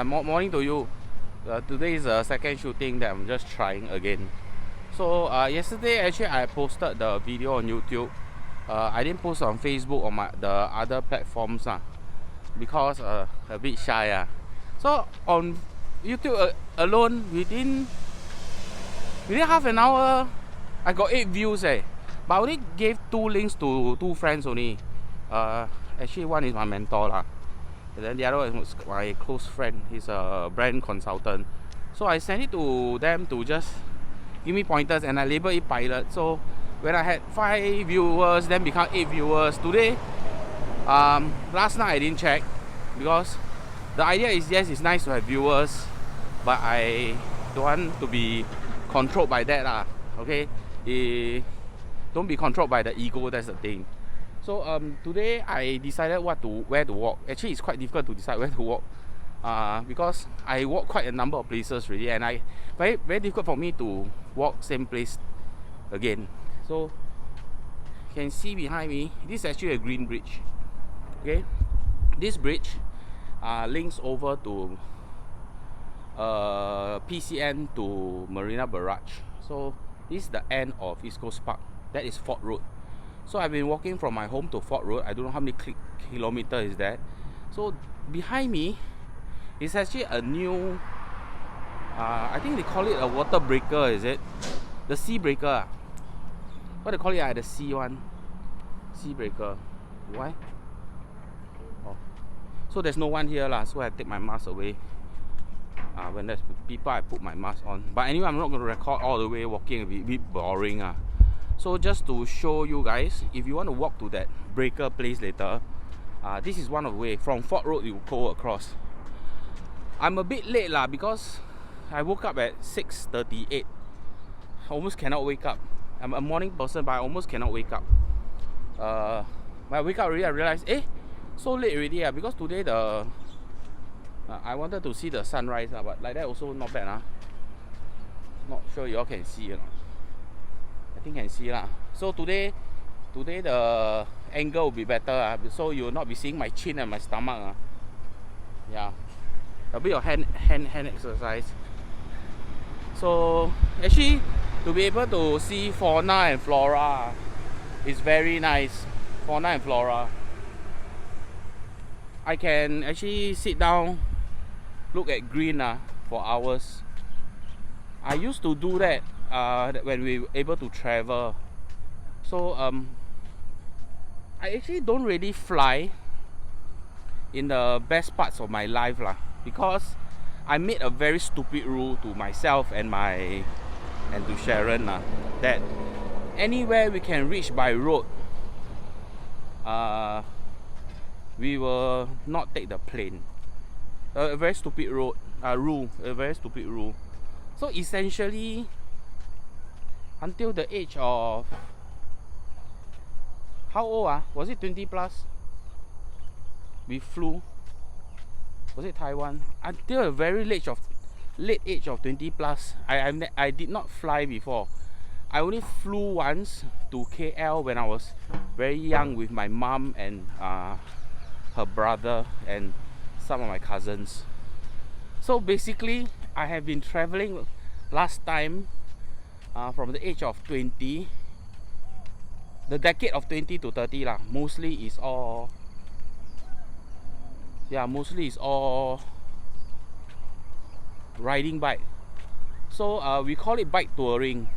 Morning to you. Today is the second shooting that I'm just trying again. So yesterday actually I posted the video on YouTube. I didn't post on Facebook or the other platforms because a bit shy. So on YouTube alone, within half an hour, I got 8 views. But I only gave 2 links to 2 friends only. Actually, one is my mentor and then the other one was my close friend. He's a brand consultant. So I sent it to them to just give me pointers, and I labeled it pilot. So when I had 5 viewers, then become 8 viewers. Today, last night I didn't check because the idea is, yes, it's nice to have viewers, but I don't want to be controlled by that. Okay, don't be controlled by the ego. That's the thing. So today I decided where to walk. Actually, it's quite difficult to decide where to walk because I walk quite a number of places already, and very difficult for me to walk same place again. So you can see behind me, this is actually a green bridge. Okay, this bridge links over to PCN to Marina Barrage. So this is the end of East Coast Park. That is Fort Road. So I've been walking from my home to Fort Road. I don't know how many kilometers is that. So behind me is actually a new I think they call it a water breaker. Is it the sea breaker? What they call it? The sea one, sea breaker. Why? Oh, so there's no one here so I take my mask away. When there's people, I put my mask on. But anyway, I'm not going to record all the way walking. A bit boring. So just to show you guys, if you want to walk to that breaker place later, this is one of the way. From Fort Road you go across. I'm a bit late because I woke up at 6:38. Almost cannot wake up. I'm a morning person, but I almost cannot wake up. When I wake up already, I realized, so late already. Because today I wanted to see the sunrise, but like that also not bad. Not sure you all can see or not. I think can see So today the angle will be better, so you will not be seeing my chin and my stomach. Yeah, a bit of hand exercise. So actually, to be able to see fauna and flora is very nice. Fauna and flora. I can actually sit down, look at green for hours. I used to do that when we were able to travel. So I actually don't really fly in the best parts of my life because I made a very stupid rule to myself and to Sharon that anywhere we can reach by road, we will not take the plane. A very stupid rule. A very stupid rule. So essentially, until the age of, how old was it 20 plus? We flew. Was it Taiwan? Until a very late age of 20 plus, I did not fly before. I only flew once to KL when I was very young with my mom and her brother and some of my cousins. So basically, I have been traveling last time from the age of 20, the decade of 20 to 30 mostly is all riding bike. So we call it bike touring.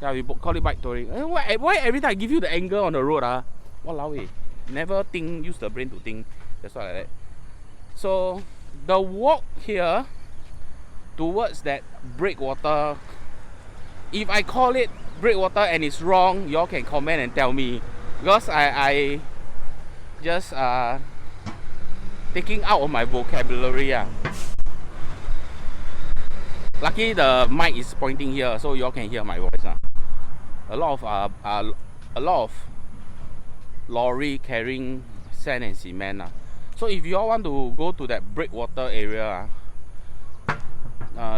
We call it bike touring. Why every time I give you the angle on the road walao never use the brain to think. That's why like that. So the walk here towards that breakwater, if I call it breakwater and it's wrong, y'all can comment and tell me, because I just taking out of my vocabulary. Lucky the mic is pointing here, so y'all can hear my voice. A lot of lorry carrying sand and cement. So if y'all want to go to that breakwater area,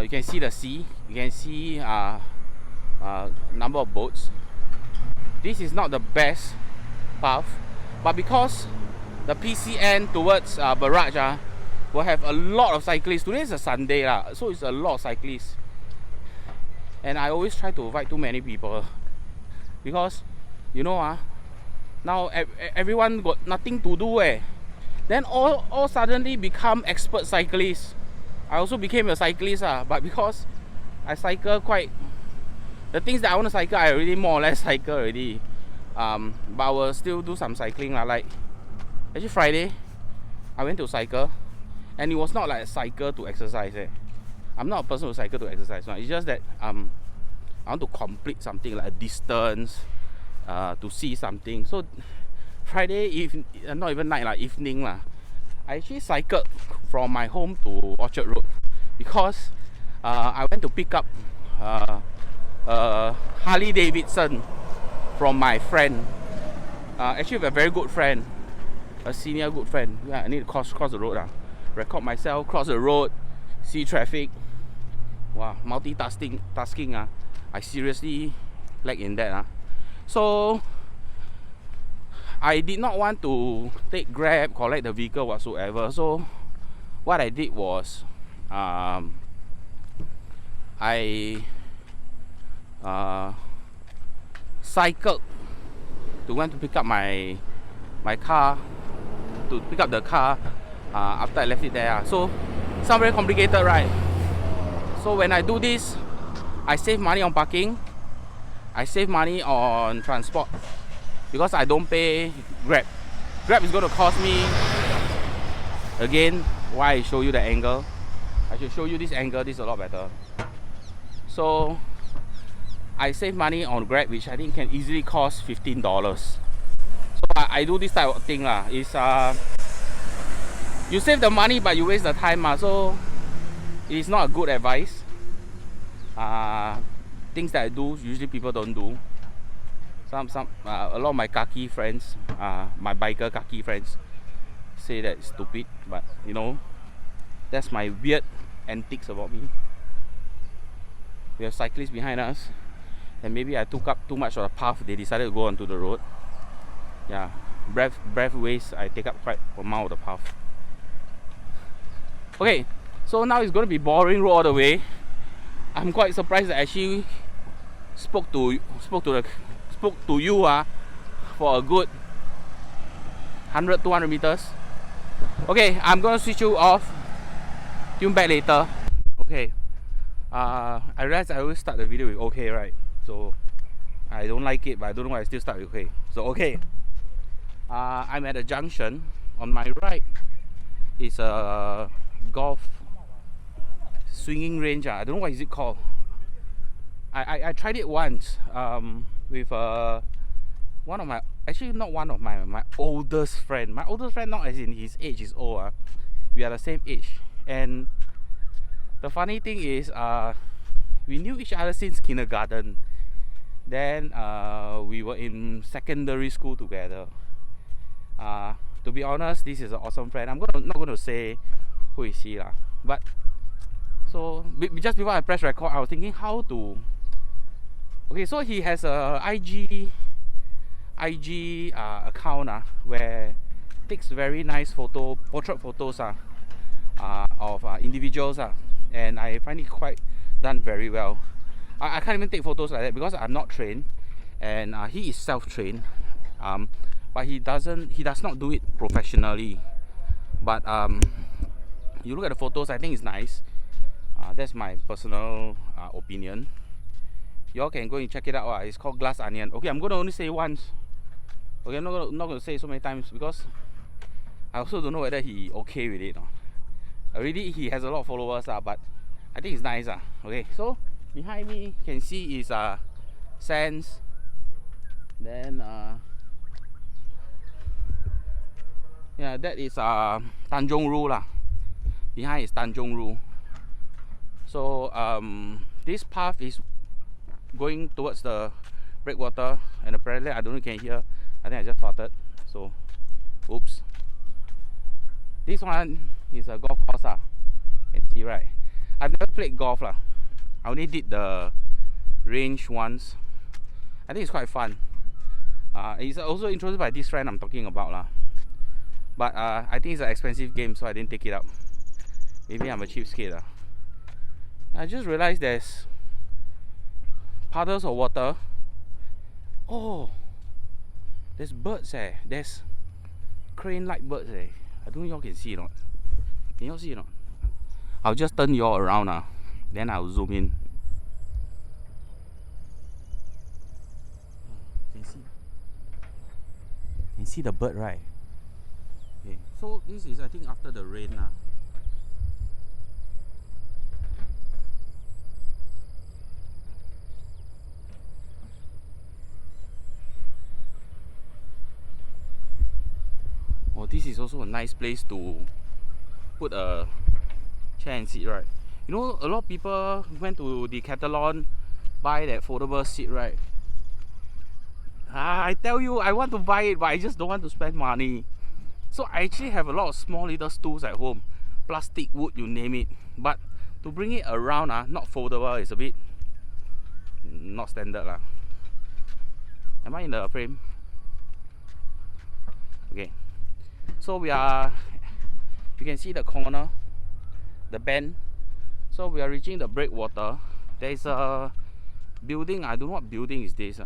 you can see the sea. You can see number of boats. This is not the best path, but because the PCN towards Barrage will have a lot of cyclists. Today is a Sunday lah, so it's a lot of cyclists. And I always try to avoid too many people because you know now everyone got nothing to do Then all suddenly become expert cyclists. I also became a cyclist but because I cycle quite the things that I want to cycle, I already more or less cycle already. But I will still do some cycling like actually Friday I went to cycle, and it was not like a cycle to exercise I'm not a person who cycle to exercise. No. It's just that I want to complete something like a distance, to see something. So Friday evening, not even night like evening I actually cycled from my home to Orchard Road because I went to pick up Harley Davidson from my friend. Actually a very good friend, a senior good friend. Yeah, I need to cross the road record myself, cross the road, see traffic. Wow, tasking I seriously lack in that So I did not want to take Grab, collect the vehicle whatsoever. So what I did was I cycled to went to pick up my car, to pick up the car after I left it there. So it's not very complicated, right? So when I do this, I save money on parking, I save money on transport because I don't pay Grab. Grab is going to cost me, again, why I show you the angle. I should show you this angle, this is a lot better. So I save money on Grab, which I think can easily cost $15. So I do this type of thing is you save the money but you waste the time so it is not a good advice. Things that I do usually people don't do. A lot of my khaki friends, my biker khaki friends, say that it's stupid, but you know, that's my weird antics about me. We have cyclists behind us, and maybe I took up too much of the path. They decided to go onto the road. Yeah, breath waste. I take up quite a amount of the path. Okay, so now it's going to be boring road all the way. I'm quite surprised that I actually spoke to you for a good 100-200 meters. Okay, I'm gonna switch you off. Tune back later. Okay. I realize I always start the video with okay, right? So I don't like it, but I don't know why I still start with okay. So okay. I'm at a junction. On my right is a golf swinging range. I don't know what is it called. I tried it once with one of my, actually not one of my oldest friend. My oldest friend, not as in his age is old. We are the same age. And the funny thing is we knew each other since kindergarten. Then we were in secondary school together. To be honest, this is an awesome friend. I'm not going to say who is he but so just before I press record, I was thinking how to. Okay, so he has a IG account where takes very nice portrait photos of individuals and I find it quite done very well. I can't even take photos like that because I'm not trained, and he is self-trained, but he does not do it professionally. But you look at the photos, I think it's nice. That's my personal opinion. You all can go and check it out. It's called Glass Onion. Okay, I'm going to only say once. Okay, I'm not going to say so many times because I also don't know whether he okay with it. Already he has a lot of followers, but I think it's nice. Okay, so behind me you can see is sands. Then yeah, that is Tanjong Ru Behind is Tanjong Ru. So this path is going towards the breakwater, and apparently I don't know if you can hear. I think I just farted. So oops. This one is a golf course. You can see, right? I've never played golf I only did the range once. I think it's quite fun. It's also introduced by this friend I'm talking about but I think it's an expensive game, so I didn't take it up. Maybe I'm a cheapskate. I just realized there's puddles of water. Oh, there's birds There's crane-like birds I don't know y'all can see or not. Can y'all see or not? I'll just turn y'all around then I'll zoom in. Can see the bird, right? Okay, so this is I think after the rain Oh, this is also a nice place to put a chair and seat, right? You know, a lot of people went to Decathlon, buy that foldable seat, right? I tell you, I want to buy it, but I just don't want to spend money. So I actually have a lot of small little stools at home, plastic, wood, you name it. But to bring it around, not foldable, is a bit not standard Am I in the frame? Okay. So we are, you can see the corner, the bend. So we are reaching the breakwater. There is a building. I don't know what building is this.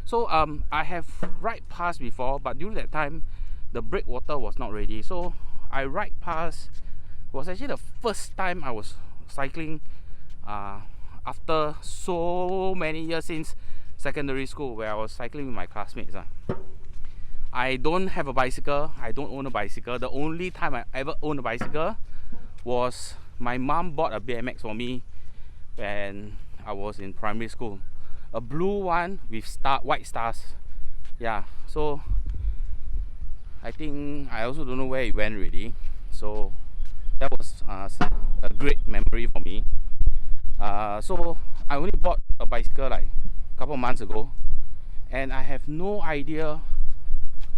So I have ride past before, but during that time, the breakwater was not ready. So I ride past. It was actually the first time I was cycling after so many years since secondary school, where I was cycling with my classmates. I don't have a bicycle. I don't own a bicycle. The only time I ever owned a bicycle was my mom bought a BMX for me when I was in primary school. A blue one with white stars. Yeah, so I think I also don't know where it went really. So that was a great memory for me. So I only bought a bicycle like a couple of months ago, and I have no idea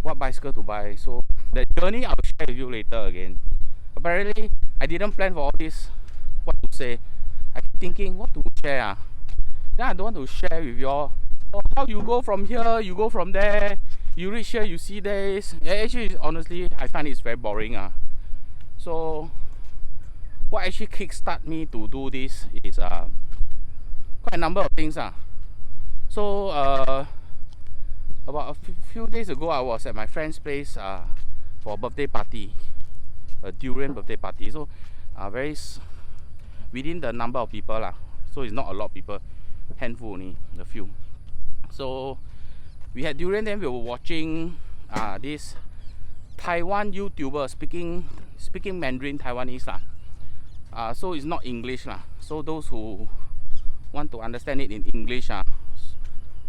what bicycle to buy. So the journey I'll share with you later again. Apparently I didn't plan for all this, what to say. I keep thinking what to share. Then I don't want to share with y'all how you go from here, you go from there, you reach here, you see this. Actually, honestly, I find it's very boring. So what actually kickstart me to do this is quite a number of things. So about a few days ago, I was at my friend's place for a birthday party, a durian birthday party. So very within the number of people so it's not a lot of people, handful only, a few. So we had durian, then we were watching this Taiwan YouTuber speaking Mandarin Taiwanese so it's not English so those who want to understand it in English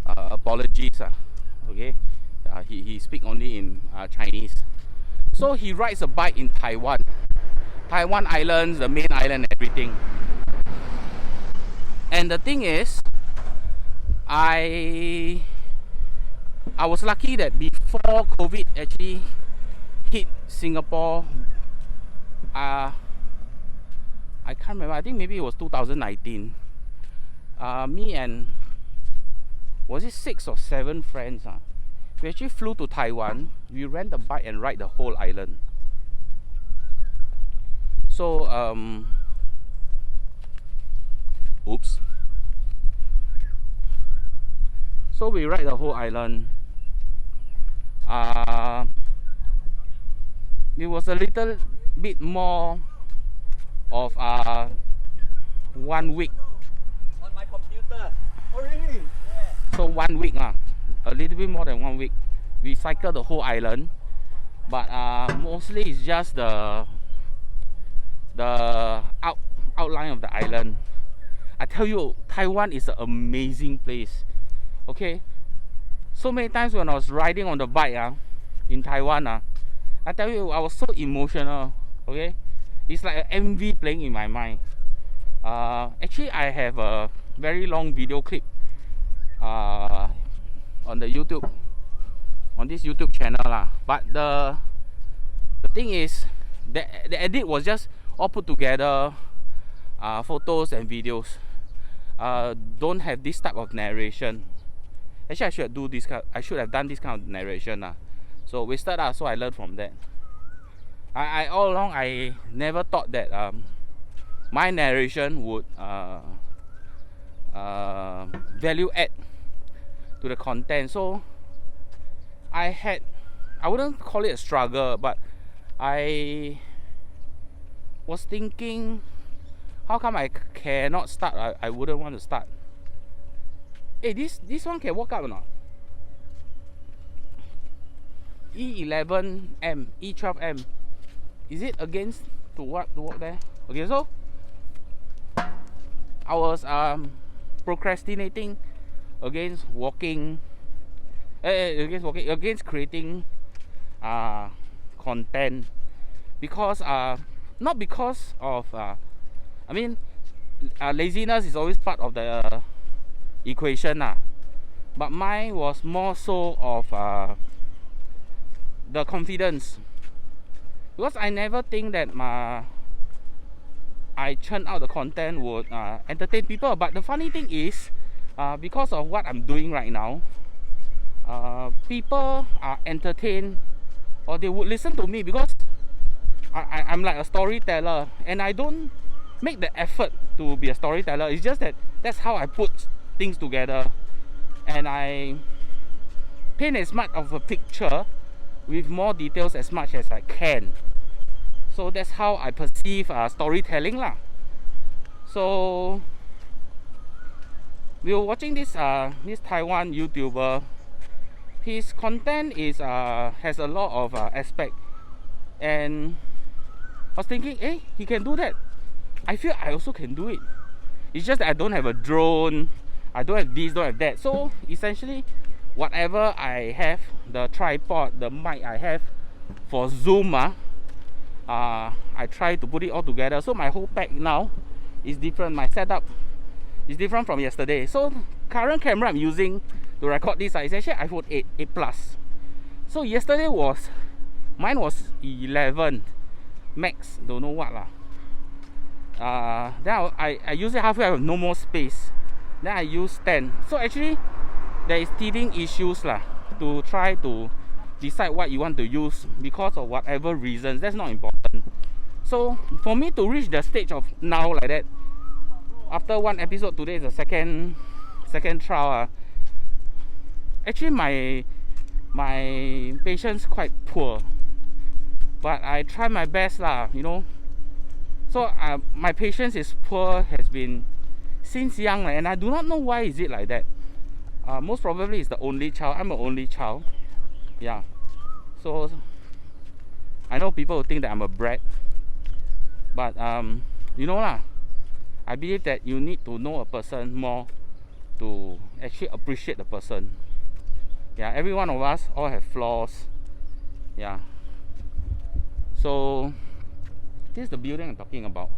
apologies okay. He speak only in Chinese. So he rides a bike in Taiwan Islands, the main island, everything. And the thing is, I was lucky that before COVID actually hit Singapore, I can't remember, I think maybe it was 2019. Me and, was it 6 or 7 friends? We actually flew to Taiwan. We rent a bike and ride the whole island. So, oops. So we ride the whole island. It was a little bit more of 1 week. On my computer. Oh really? Yeah. So 1 week a little bit more than 1 week. We cycled the whole island, but mostly it's just the outline of the island. I tell you, Taiwan is an amazing place. Okay, so many times when I was riding on the bike in Taiwan I tell you, I was so emotional. Okay, it's like an MV playing in my mind. Actually, I have a very long video clip on the YouTube, on this YouTube channel but the thing is, the edit was just all put together, photos and videos. Don't have this type of narration. Actually, I should have done this kind of narration. So wasted so I learned from that. I all along I never thought that my narration would value add to the content. So I wouldn't call it a struggle, but I was thinking, how come I cannot start? I wouldn't want to start. Hey, this one can walk up or not? E11M, E12M. Is it against to what to walk there? Okay, so I was procrastinating against walking, against creating content, because not because of I mean laziness is always part of the equation but mine was more so of the confidence, because I never think that I churn out the content would entertain people. But the funny thing is, because of what I'm doing right now, people are entertained, or they would listen to me, because I'm like a storyteller, and I don't make the effort to be a storyteller. It's just that that's how I put things together, and I paint as much of a picture with more details as much as I can. So that's how I perceive storytelling lah. So we were watching this Taiwan YouTuber. His content is has a lot of aspect, and I was thinking, hey, he can do that. I feel I also can do it. It's just that I don't have a drone, I don't have this, don't have that. So essentially, whatever I have, the tripod, the mic I have for Zoom, I try to put it all together. So my whole pack now is different. My setup is different from yesterday. So current camera I'm using to record this is actually iPhone 8 Plus. So yesterday mine was 11 Max, don't know what lah. Then I use it halfway, I have no more space. Then I use 10. So actually there is teething issues lah, to try to decide what you want to use because of whatever reasons. That's not important. So for me to reach the stage of now like that, after one episode, today is the second trial, actually my patience quite poor, but I try my best lah, you know. So my patience is poor, has been since young, and I do not know why is it like that. Most probably it's the only child. I'm an only child. Yeah. So I know people will think that I'm a brat, but you know lah, I believe that you need to know a person more to actually appreciate the person. Yeah, every one of us all have flaws. Yeah. So this is the building I'm talking about,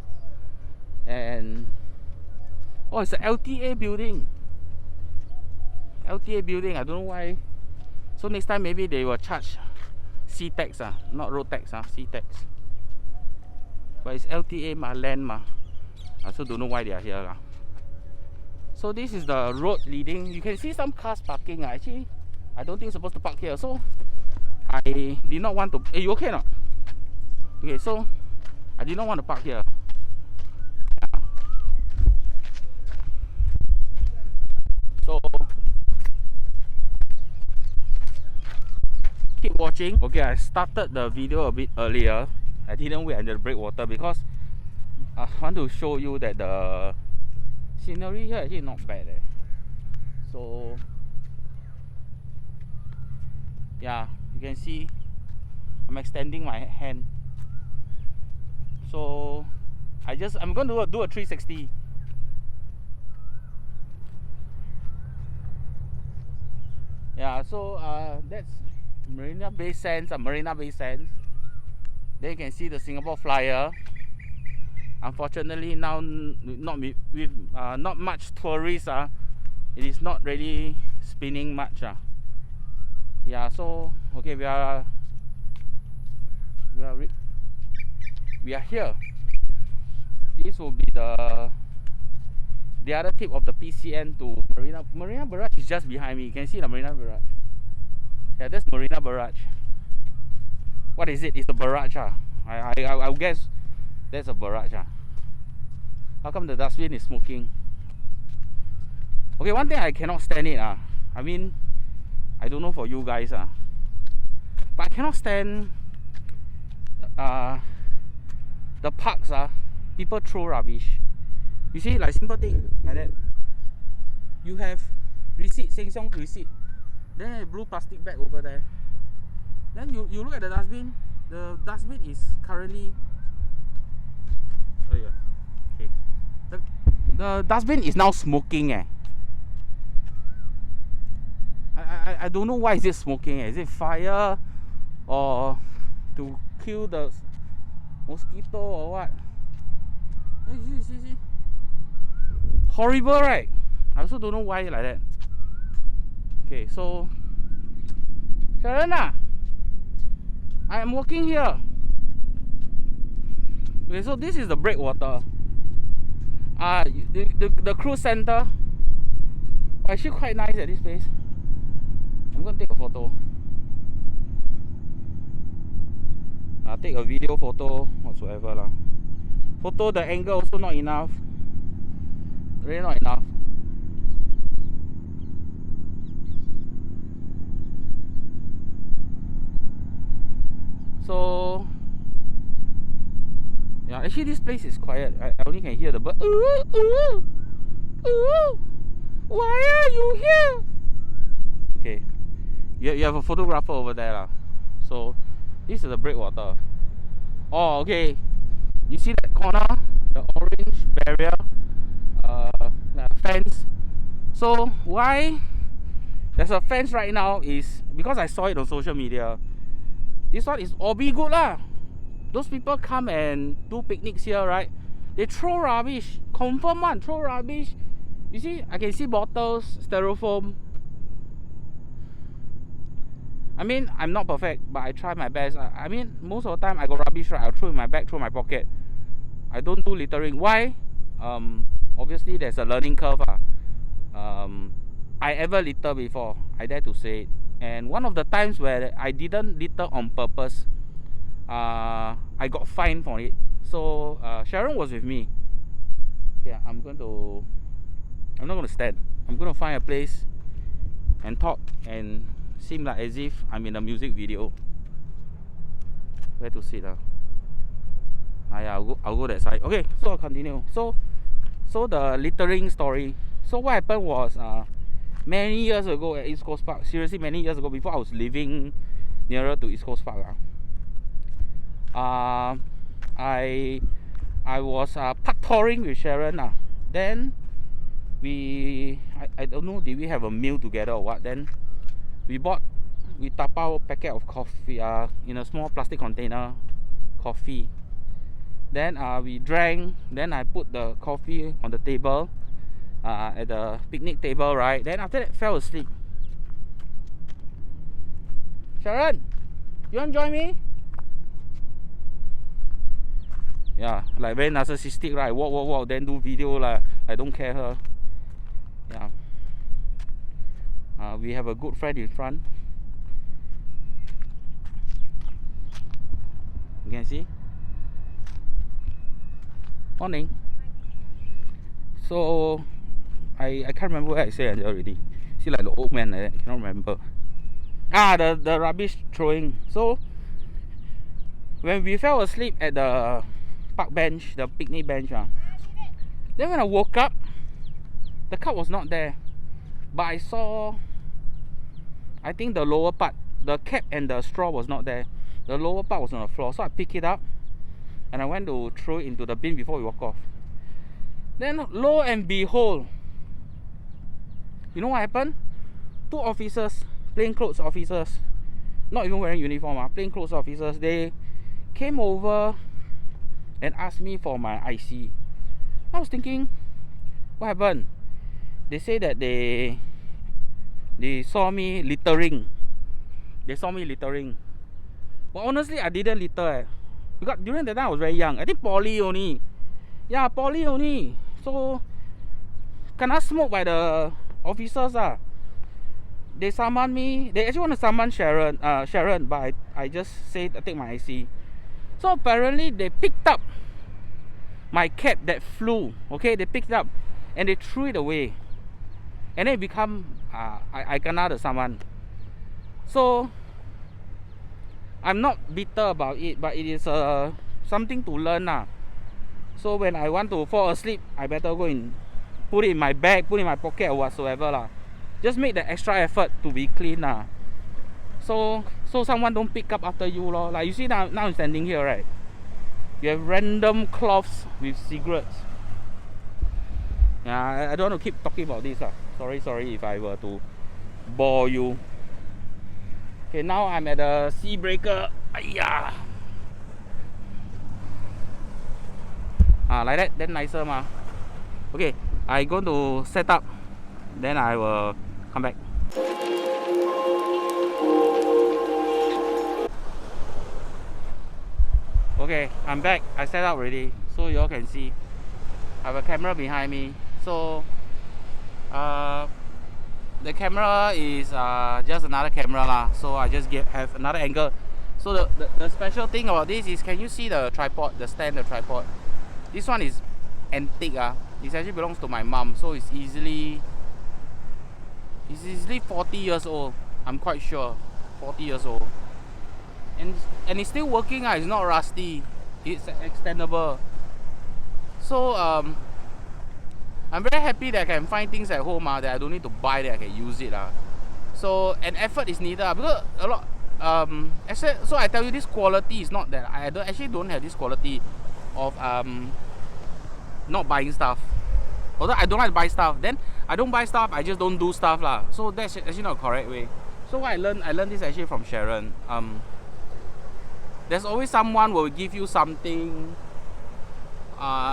and oh, it's an LTA building. LTA building, I don't know why. So next time maybe they will charge C tax, not road tax, C tax. But it's LTA land I also don't know why they are here. So this is the road leading. You can see some cars parking. Actually, I don't think it's supposed to park here. So I did not want to. Hey, you okay or not? Okay, so I did not want to park here. Yeah. So keep watching. Okay, I started the video a bit earlier. I didn't wait until the breakwater because I want to show you that the scenery here actually not bad. So yeah, you can see I'm extending my hand. So I'm going to do a 360. Yeah, so that's Marina Bay Sands. Marina Bay Sands. Then you can see the Singapore Flyer. Unfortunately now with not much tourists, it is not really spinning much. Yeah, so okay, we are here. This will be the other tip of the PCN to Marina. Marina Barrage is just behind me. You can see the Marina Barrage. Yeah, that's Marina Barrage. What is it? It's the barrage. I I'll guess that's a barrage. How come the dustbin is smoking? Okay, one thing I cannot stand it. I mean, I don't know for you guys. But I cannot stand the parks. People throw rubbish. You see, like simple thing like that. You have receipt, Sheng Siong receipt. Then a blue plastic bag over there. Then you look at the dustbin. The dustbin is currently. Oh yeah. Okay. The dustbin is now smoking. I don't know why is it smoking. Is it fire or to kill the mosquito or what? See. Horrible, right? I also don't know why like that. Okay, so Sharon, I am walking here. Okay, so this is the breakwater. The cruise center. Actually quite nice at this place. I'm gonna take a photo. I'll take a video, photo, whatsoever lah. Photo, the angle also not enough. Really not enough. So yeah, actually this place is quiet. I only can hear the bird. Ooh. Why are you here? Okay. You have a photographer over there lah. So this is the breakwater. Oh, okay. You see that corner, the orange barrier, fence. So why there's a fence right now is because I saw it on social media. This one is all be good lah. Those people come and do picnics here, right? They throw rubbish. Confirm one, throw rubbish. You see, I can see bottles, styrofoam. I mean, I'm not perfect, but I try my best. I mean, most of the time I got rubbish, right? I'll throw in my bag, throw in my pocket. I don't do littering. Why? Obviously there's a learning curve. I ever litter before. I dare to say it. And one of the times where I didn't litter on purpose, I got fined for it. So Sharon was with me. Okay, I'm not gonna stand. I'm gonna find a place and talk and seem like as if I'm in a music video. Where to sit? Yeah, I'll go that side. Okay, so I'll continue. So the littering story. So what happened was many years ago at East Coast Park. Seriously, many years ago, before I was living nearer to East Coast Park. I was park touring with Sharon. Then I don't know, did we have a meal together or what? Then we tapao a packet of coffee in a small plastic container, coffee. Then we drank. Then I put the coffee on the table, at the picnic table, right? Then after that, fell asleep. Sharon, you want to join me? Yeah, like very narcissistic, right? Walk, then do video lah. I don't care her. Yeah. We have a good friend in front. You can see. Morning. So I can't remember what I said already. See, like the old man like that. Cannot remember. The rubbish throwing. So when we fell asleep at the park bench, the picnic bench, then when I woke up, the cup was not there, but I saw, I think the lower part, the cap and the straw was not there. The lower part was on the floor. So I picked it up and I went to throw it into the bin before we walk off. Then lo and behold, you know what happened? Two officers, plainclothes officers, not even wearing uniform, plainclothes officers, they came over and asked me for my IC. I was thinking, what happened? They say that they saw me littering. They saw me littering. But honestly, I didn't litter. Because during that time I was very young. I think poly only. Yeah, poly only. So kena smoke by the officers. They summoned me. They actually want to summon Sharon, but I just said I take my IC. So apparently they picked up my cap that flew. Okay, they picked it up and they threw it away, and then it become I kena the saman. So I'm not bitter about it, but it is something to learn lah. So when I want to fall asleep, I better go and put it in my bag, put it in my pocket or whatsoever lah. Just make the extra effort to be clean lah. So someone don't pick up after you lor. Like you see now I'm standing here, right? You have random cloths with cigarettes. Yeah, I don't want to keep talking about this lah. Sorry if I were to bore you. Okay, now I'm at the sea breaker. Aiya. Like that, then nicer ma. Okay, I going to set up, then I will come back. Okay, I'm back. I set up already, so you all can see. I have a camera behind me. So, the camera is just another camera lah. So I just have another angle. So the special thing about this is, can you see the tripod, the stand, the tripod? This one is antique. It actually belongs to my mom, so it's easily 40 years old. I'm quite sure, 40 years old. And it's still working. It's not rusty. It's extendable. So I'm very happy that I can find things at home that I don't need to buy, that I can use it. So an effort is needed because a lot. So I tell you, this quality is not that I don't have this quality of not buying stuff. Although I don't like to buy stuff, then I don't buy stuff. I just don't do stuff lah. So that's actually not a correct way. So what I learned this actually from Sharon. There's always someone will give you something.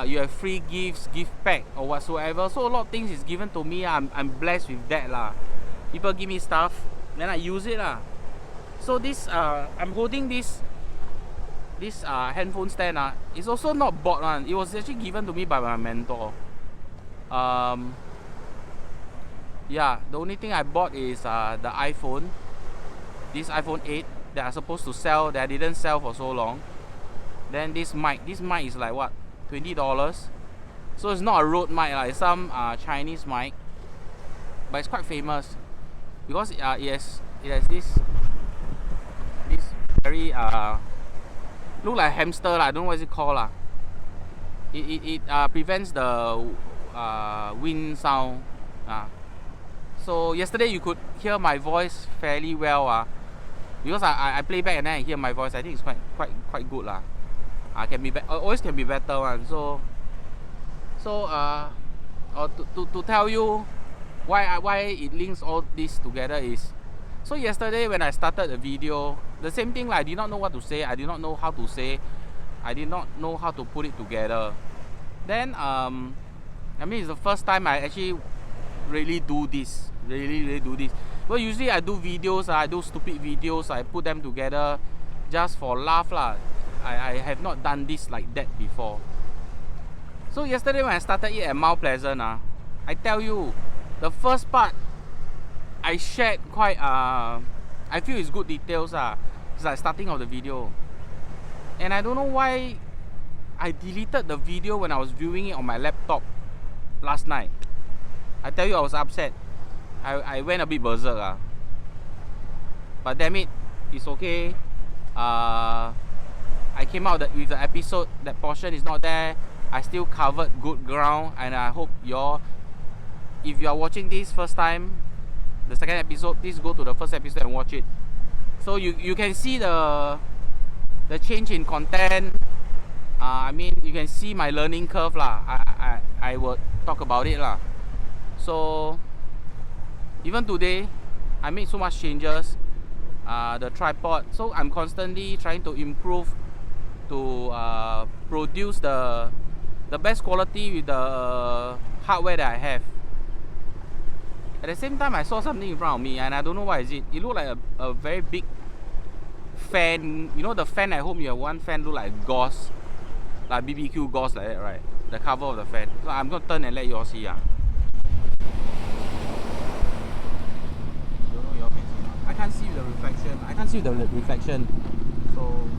You have free gifts, gift pack or whatsoever. So a lot of things is given to me. I'm blessed with that lah. People give me stuff, then I use it lah. So this I'm holding this handphone stand. It's also not bought one. It was actually given to me by my mentor. Yeah, the only thing I bought is the iPhone. This iPhone 8 that I supposed to sell, that I didn't sell for so long. Then this mic is like what, $20. So it's not a Rode mic, it's some Chinese mic, but it's quite famous because it has this very look like hamster. I don't know what is it called. It prevents the wind sound. So yesterday you could hear my voice fairly well. Because I play back and then I hear my voice. I think it's quite good lah. Can be always can be better one. So to tell you why it links all this together is, so yesterday when I started the video, the same thing like I did not know what to say. I did not know how to say. I did not know how to put it together. Then I mean, it's the first time I actually really do this. Really do this. Well, usually I do videos, I do stupid videos, I put them together just for laugh lah. I have not done this like that before. So yesterday when I started it at Mount Pleasant, I tell you, the first part I shared quite I feel it's good details. It's like starting of the video. And I don't know why I deleted the video when I was viewing it on my laptop last night. I tell you, I was upset. I went a bit berserk. But damn it, it's okay. I came out with the episode. That portion is not there. I still covered good ground, and I hope y'all, if you are watching this first time, the second episode, please go to the first episode and watch it. So you can see the change in content. I mean, you can see my learning curve lah. I will talk about it lah. So even today, I made so much changes. The tripod. So I'm constantly trying to improve to produce the best quality with the hardware that I have. At the same time, I saw something in front of me, and I don't know what is it. It looked like a very big fan. You know the fan at home, you have one fan look like gauze, like BBQ gauze like that, right? The cover of the fan. So I'm gonna turn and let you all see. I can't see the reflection. So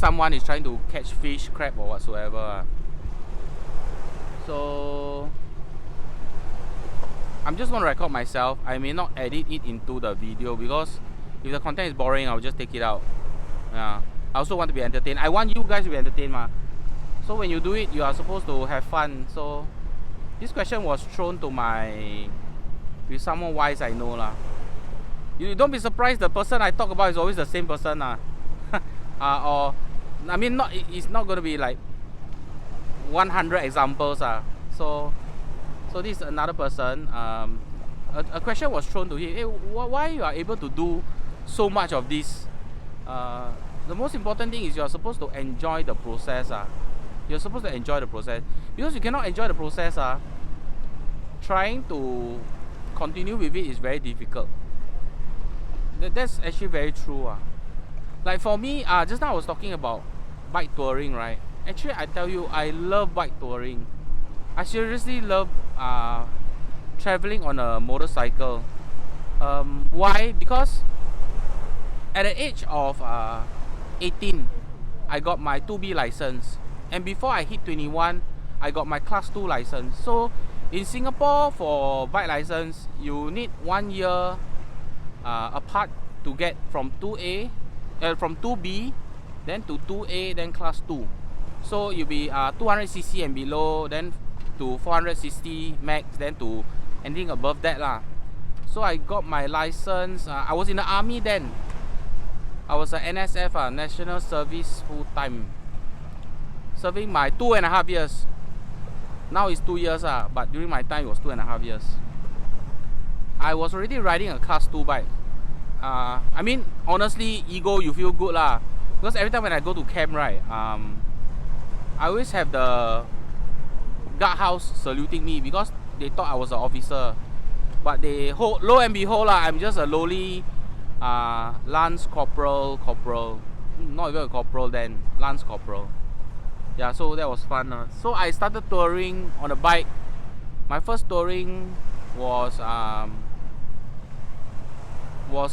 someone is trying to catch fish, crab or whatsoever. So I'm just going to record myself. I may not edit it into the video because if the content is boring, I'll just take it out. Yeah. I also want to be entertained. I want you guys to be entertained, ma. So when you do it, you are supposed to have fun. So this question was thrown to with someone wise I know lah. You don't be surprised the person I talk about is always the same person lah. Or I mean, it's not going to be like 100 examples So this is another person. A question was thrown to him. Hey, why you are able to do so much of this? The most important thing is you are supposed to enjoy the process. You're supposed to enjoy the process, because you cannot enjoy the process. Trying to continue with it is very difficult. That's actually very true. Like for me, just now I was talking about bike touring, right? Actually, I tell you, I love bike touring. I seriously love traveling on a motorcycle. Why? Because at the age of 18, I got my 2B license, and before I hit 21, I got my class 2 license. So in Singapore, for bike license, you need 1 year apart to get from 2B, then to 2A, then class 2. So you'll be 200cc and below, then to 460 max, then to anything above that lah. So I got my license. I was in the army then. I was a NSF, National Service Full Time, serving my 2.5 years. Now it's 2 years, but during my time it was 2.5 years. I was already riding a class 2 bike. I mean, honestly, ego, you feel good lah. Because every time when I go to camp, right, I always have the guardhouse saluting me because they thought I was an officer. But lo and behold, I'm just a lowly Lance Corporal. Not even a corporal then, Lance Corporal. Yeah, so that was fun. So I started touring on a bike. My first touring was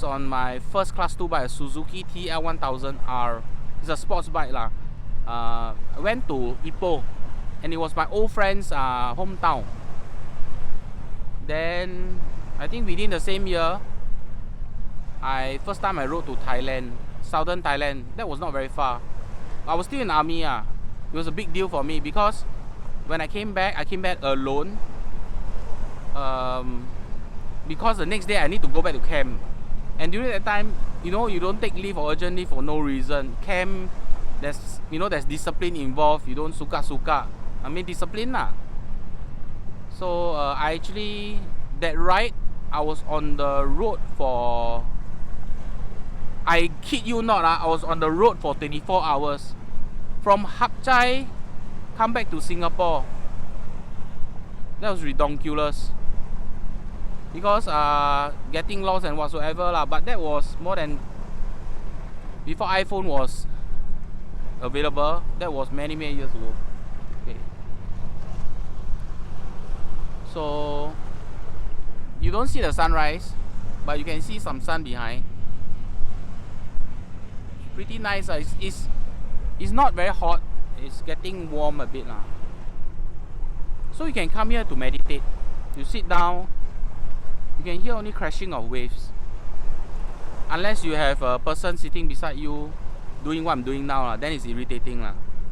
on my first class 2 bike, a Suzuki TL1000R. It's a sports bike lah. I went to Ipoh, and it was my old friend's hometown. Then I think within the same year, first time I rode to Thailand, southern Thailand. That was not very far. I was still in army. It was a big deal for me because when I came back alone. Because the next day I need to go back to camp, and during that time, you don't take leave or urgent leave for no reason. Camp, there's discipline involved. You don't suka. I mean discipline lah. So I actually, that ride, I was on the road for, I kid you not, I was on the road for 24 hours. From Hap Chai, come back to Singapore. That was ridiculous. Because getting lost and whatsoever lah. But that was more than, before iPhone was available. That was many years ago. Okay. So you don't see the sunrise, but you can see some sun behind. Pretty nice. It's not very hot. It's getting warm a bit lah. So you can come here to meditate. You sit down. You can hear only crashing of waves. Unless you have a person sitting beside you doing what I'm doing now, then it's irritating.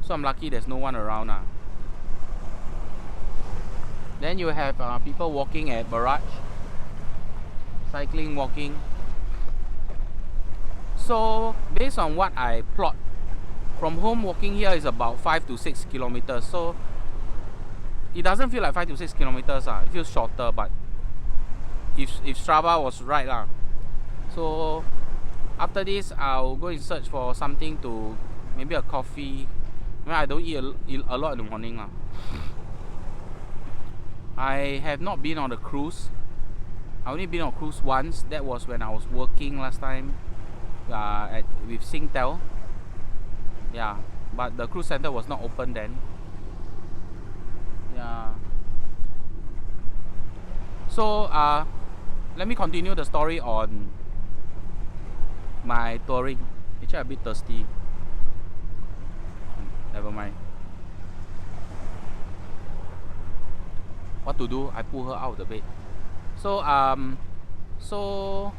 So I'm lucky there's no one around. Then you have people walking at barrage. Cycling, walking. So based on what I plot, from home walking here is about 5 to 6 kilometers. So it doesn't feel like 5 to 6 kilometers. It feels shorter, but if Strava was right lah. So after this, I'll go and search for something to, maybe a coffee. I mean, I don't eat a lot in the morning lah. I have not been on a cruise. I only been on a cruise once. That was when I was working last time with Singtel. Yeah, but the cruise center was not open then. Yeah. So let me continue the story on my touring. Actually, I'm a bit thirsty. Never mind. What to do? I pull her out of the bed. So so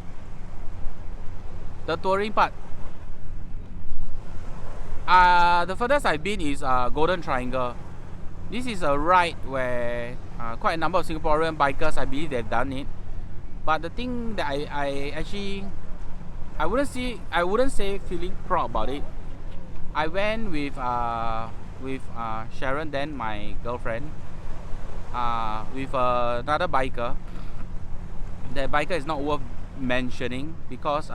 the touring part. The furthest I've been is Golden Triangle. This is a ride where quite a number of Singaporean bikers, I believe they've done it. But the thing that I actually I wouldn't say feeling proud about it. I went with Sharon, then my girlfriend, with another biker. That biker is not worth mentioning because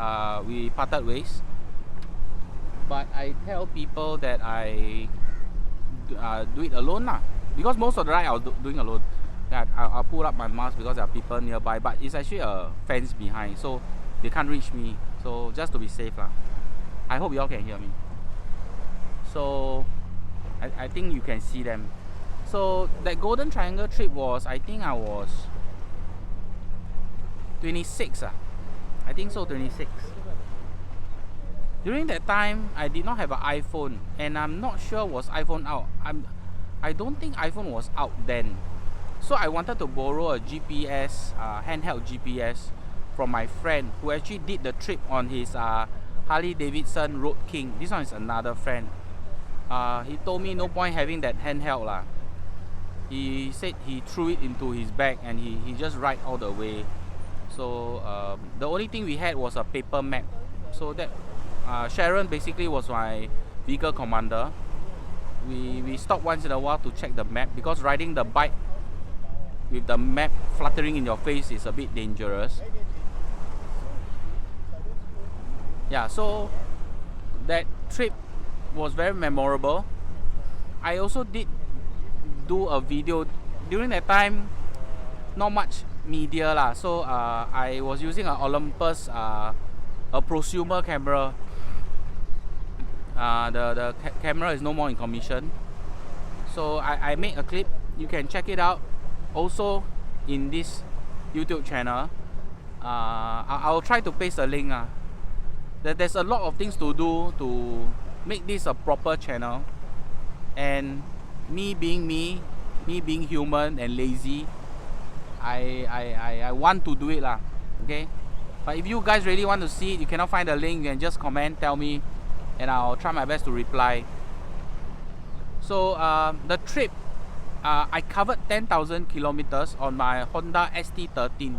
we parted ways. But I tell people that I do it alone lah. Because most of the ride I was doing alone. That I'll pull up my mask because there are people nearby. But it's actually a fence behind, so they can't reach me. So just to be safe lah. I hope you all can hear me. So I think you can see them. So that Golden Triangle trip was, I think I was 26 I think so, 26. During that time, I did not have an iPhone, and I'm not sure was iPhone out. I don't think iPhone was out then. So I wanted to borrow a GPS, handheld GPS, from my friend who actually did the trip on his Harley Davidson Road King. This one is another friend. He told me no point having that handheld lah. He said he threw it into his bag and he just ride all the way. So the only thing we had was a paper map. So that Sharon basically was my vehicle commander. We stopped once in a while to check the map because riding the bike with the map fluttering in your face is a bit dangerous. Yeah, so that trip was very memorable. I also did do a video during that time. Not much media lah, so I was using an Olympus, a prosumer camera. The camera is no more in commission, so I made a clip. You can check it out also in this YouTube channel. I'll try to paste a link. There's a lot of things to do to make this a proper channel, and me being human and lazy, I want to do it lah. Okay, but if you guys really want to see it, you cannot find the link, you can just comment, tell me, and I'll try my best to reply. So the trip, I covered 10,000 kilometers on my Honda ST13.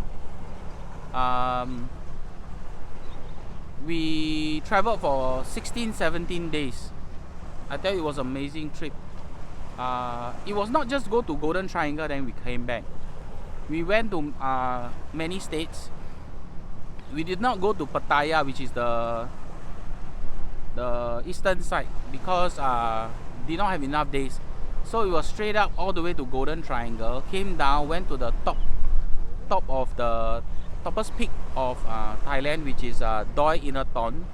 We traveled for 16-17 days. I tell you, it was an amazing trip. It was not just go to Golden Triangle then we came back. We went to many states. We did not go to Pattaya, which is the eastern side, because did not have enough days. So it was straight up all the way to Golden Triangle, came down, went to the top of the toppest peak of Thailand, which is Doi Inaton.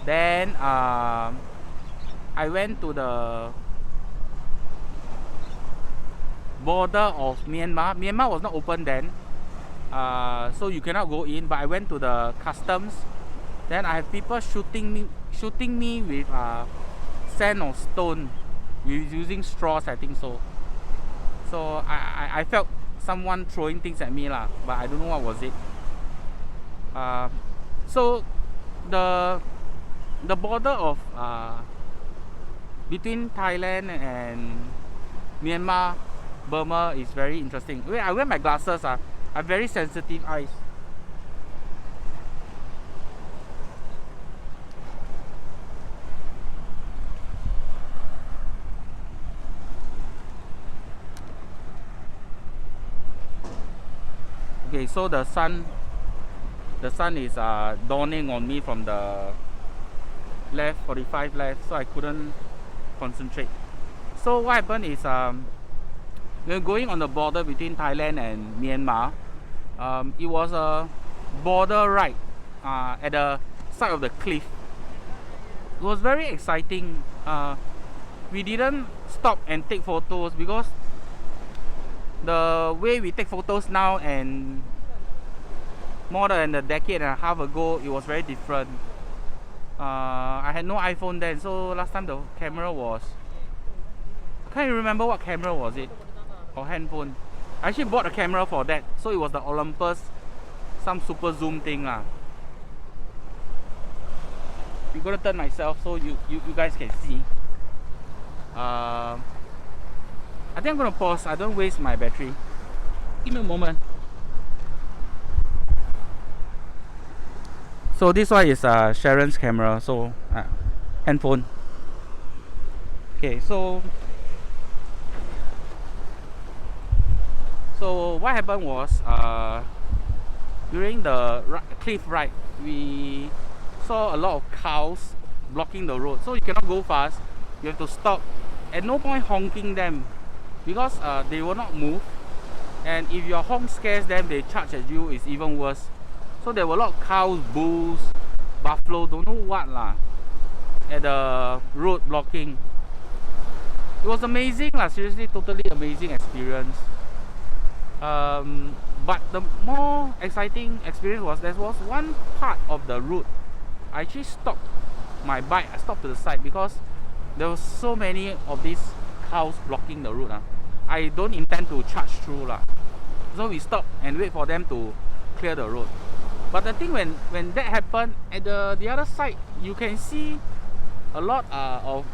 Then I went to the border of Myanmar. Myanmar was not open then, so you cannot go in, but I went to the customs. Then I have people shooting me with sand or stone, with using straws, I think so. So I felt someone throwing things at me lah, but I don't know what was it. So the border of between Thailand and Myanmar, Burma is very interesting. Wait, I wear my glasses. I have very sensitive eyes. Okay, so the sun is dawning on me from the left, 45 left, so I couldn't concentrate. So what happened is we're going on the border between Thailand and Myanmar. It was a border ride at the side of the cliff. It was very exciting. We didn't stop and take photos because the way we take photos now and more than a decade and a half ago, it was very different. I had no iPhone then, so last time the camera was, I can't remember what camera was it, or handphone. I actually bought a camera for that, so it was the Olympus, some super zoom thing lah. I'm gonna turn myself so you guys can see. I think I'm gonna pause. I don't waste my battery. Give me a moment. So this one is Sharon's camera, so handphone. Okay, so what happened was during the cliff ride, we saw a lot of cows blocking the road, so you cannot go fast. You have to stop. At no point honking them because they will not move, and if your honk scares them, they charge at you. It's even worse. So there were a lot of cows, bulls, buffalo, don't know what lah, at the road blocking. It was amazing lah, seriously, totally amazing experience. But the more exciting experience was there was one part of the route I actually stopped my bike. I stopped to the side because there were so many of these cows blocking the route. I don't intend to charge through lah. So we stopped and wait for them to clear the road. But the thing when that happened, at the other side, you can see a lot of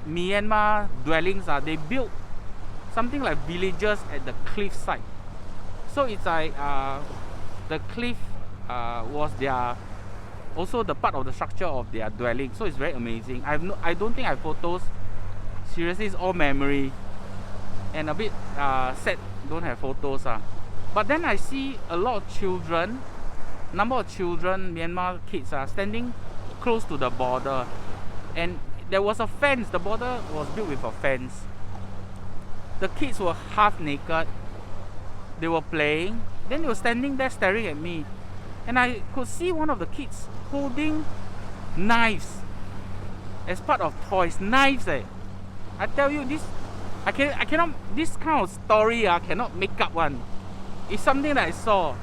Myanmar dwellings. They built something like villages at the cliff side. So it's like the cliff was their also the part of the structure of their dwelling. So it's very amazing. I don't think I have photos. Seriously, it's all memory, and a bit sad don't have photos. But then I see a lot of children, number of children, Myanmar kids standing close to the border, and there was a fence. The border was built with a fence. The kids were half naked. They were playing. Then they were standing there staring at me, and I could see one of the kids holding knives as part of toys. Knives, I tell you, this I cannot. This kind of story I cannot make up one. It's something that I saw.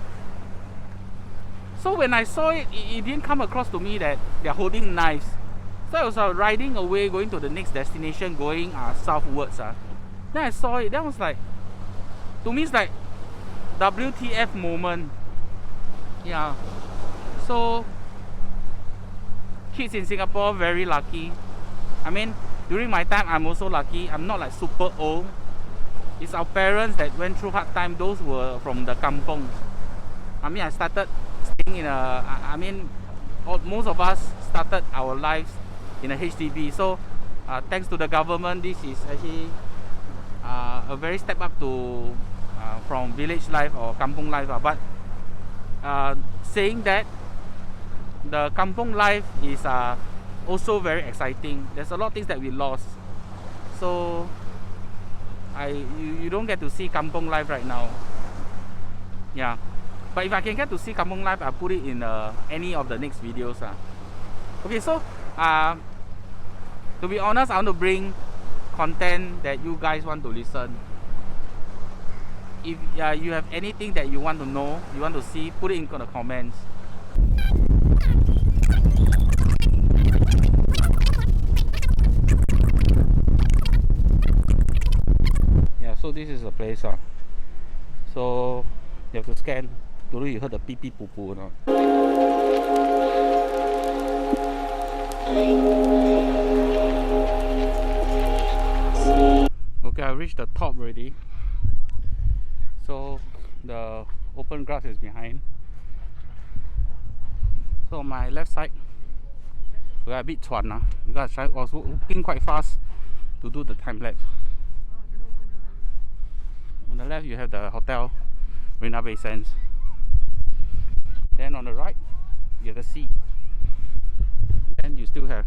So when I saw it, it didn't come across to me that they're holding knives. So I was riding away, going to the next destination, going southwards. Then I saw it. That was like, to me, it's like WTF moment. Yeah. So kids in Singapore very lucky. I mean, during my time, I'm also lucky. I'm not like super old. It's our parents that went through hard time. Those were from the kampong. I mean, I started staying in a, most of us started our lives in a HDB. So thanks to the government, this is actually a very step up to from village life or kampong life. But saying that, the kampong life is also very exciting. There's a lot of things that we lost. So you don't get to see kampong life right now. Yeah. But if I can get to see kampong life, I'll put it in any of the next videos. Okay, so to be honest, I want to bring content that you guys want to listen. If you have anything that you want to know, you want to see, put it in the comments. Yeah, so this is the place. So you have to scan. Don't know you heard the pee pee poo poo or not. Okay, I reached the top already. So the open grass is behind. So on my left side, we got a bit chuan because I was walking quite fast to do the time lapse. On the left, you have the hotel, Marina Bay Sands. Then on the right, you have the sea. Then you still have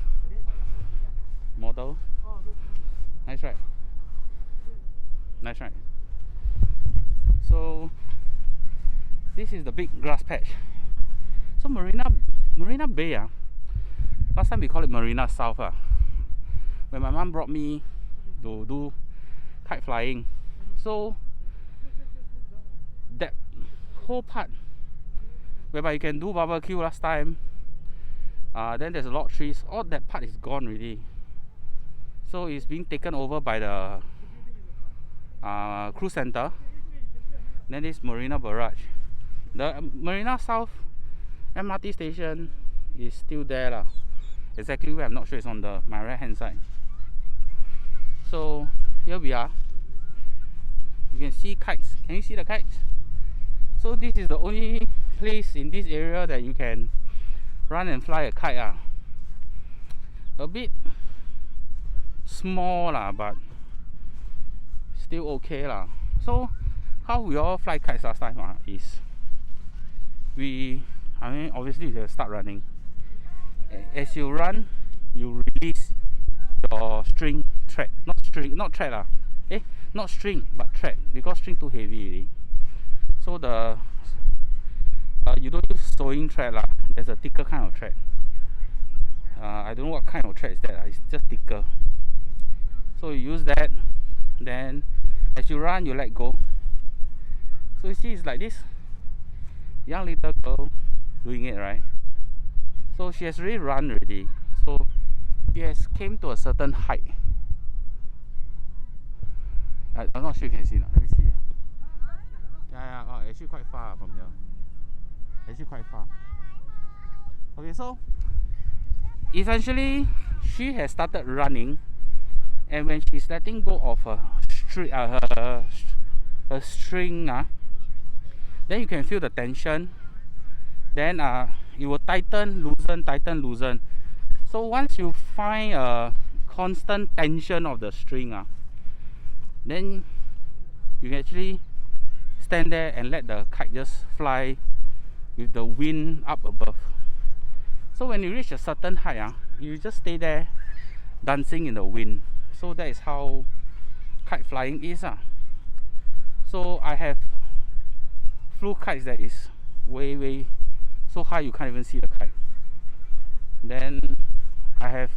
model. Nice, right? Nice, right? So this is the big grass patch. So Marina Bay, last time we call it Marina South. When my mom brought me to do kite flying, so that whole part whereby you can do barbecue last time Then there's a lot of trees. All that part is gone already. So it's being taken over by the cruise center. Then this Marina Barrage. The Marina South MRT station is still there lah. Exactly where I'm not sure. It's on my right hand side. So here we are. You can see kites. Can you see the kites? So this is the only place in this area that you can run and fly a kite. A bit small lah, but still okay lah. So how we all fly kites last time is obviously you start running. As you run, you release your string thread. Not thread not string, but thread, because string too heavy already. So you don't use sewing thread lah. There's a thicker kind of thread. I don't know what kind of thread is that. It's just thicker. So you use that. Then as you run, you let go. So you see, it's like this young little girl doing it, right? So she has really run already. So it has came to a certain height. I'm not sure you can see now. Let me see. Yeah. Oh, actually quite far from here. Actually quite far. Okay, so essentially she has started running, and when she's letting go of her string, then you can feel the tension. Then it will tighten, loosen. So once you find a constant tension of the string, then you can actually stand there and let the kite just fly with the wind up above. So when you reach a certain height, you just stay there dancing in the wind. So that is how kite flying is. So I have flew kites that is way so high you can't even see the kite. Then I have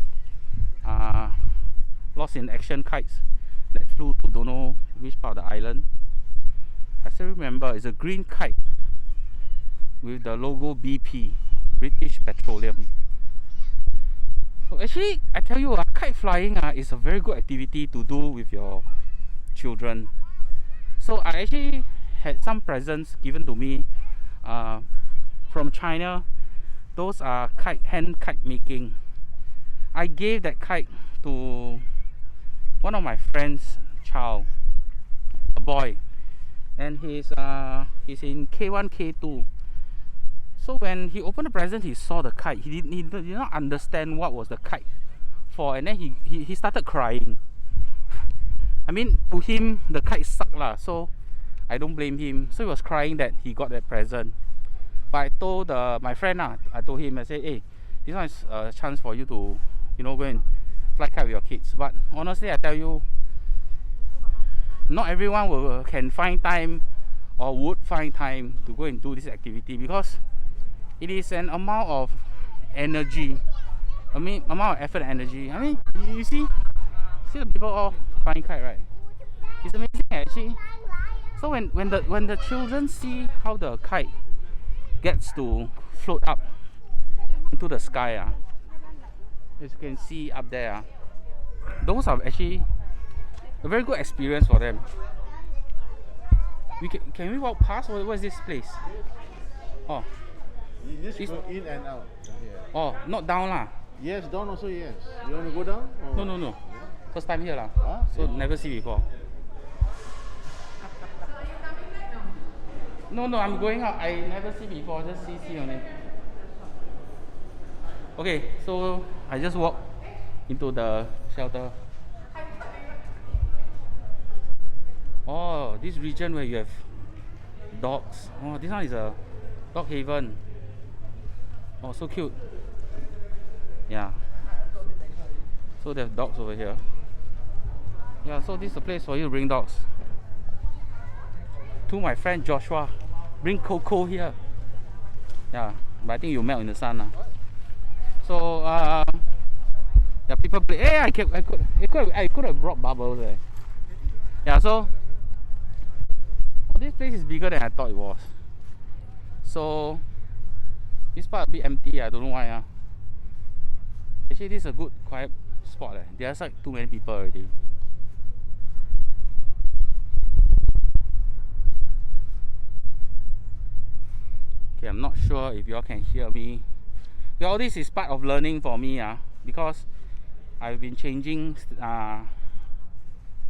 lost in action kites that flew to don't know which part of the island. I still remember it's a green kite with the logo BP, British Petroleum. So actually, I tell you, kite flying is a very good activity to do with your children. So I actually had some presents given to me from China. Those are hand kite making. I gave that kite to one of my friend's child, a boy, and he's in K1, K2. So when he opened the present, he saw the kite. He did not understand what was the kite for, and then he started crying. I mean, to him the kite sucked lah, so I don't blame him. So he was crying that he got that present. But I told my friend, I told him, I said, hey, this one is a chance for you to, go and fly kite with your kids. But honestly, I tell you, not everyone can find time or would find time to go and do this activity, because it is an amount of energy. Amount of effort and energy. I mean, you see the people all flying kite, right? It's amazing actually. So when the children see how the kite gets to float up into the sky, as you can see up there, those are actually a very good experience for them. Can we walk past? What is this place? Oh, you just go in and out. Yeah. Oh, not down lah. Yes, down also yes. You want to go down? Or? No. First time here lah. So Yeah. never see before. No, I'm going out. I never see before. Just see only. Okay, so I just walk into the shelter. Oh, this region where you have dogs. Oh, this one is a dog haven. Oh, so cute. Yeah. So they have dogs over here. Yeah, so this is a place for you to bring dogs. To my friend Joshua, bring Coco here. Yeah, but I think you melt in the sun. So yeah, people play. Hey, I could have brought bubbles there. Yeah, so this place is bigger than I thought it was. So this part a bit empty. I don't know why. Actually, this is a good quiet spot. The other side, too many people already. Okay, I'm not sure if y'all can hear me. Yeah, all this is part of learning for me, because I've been changing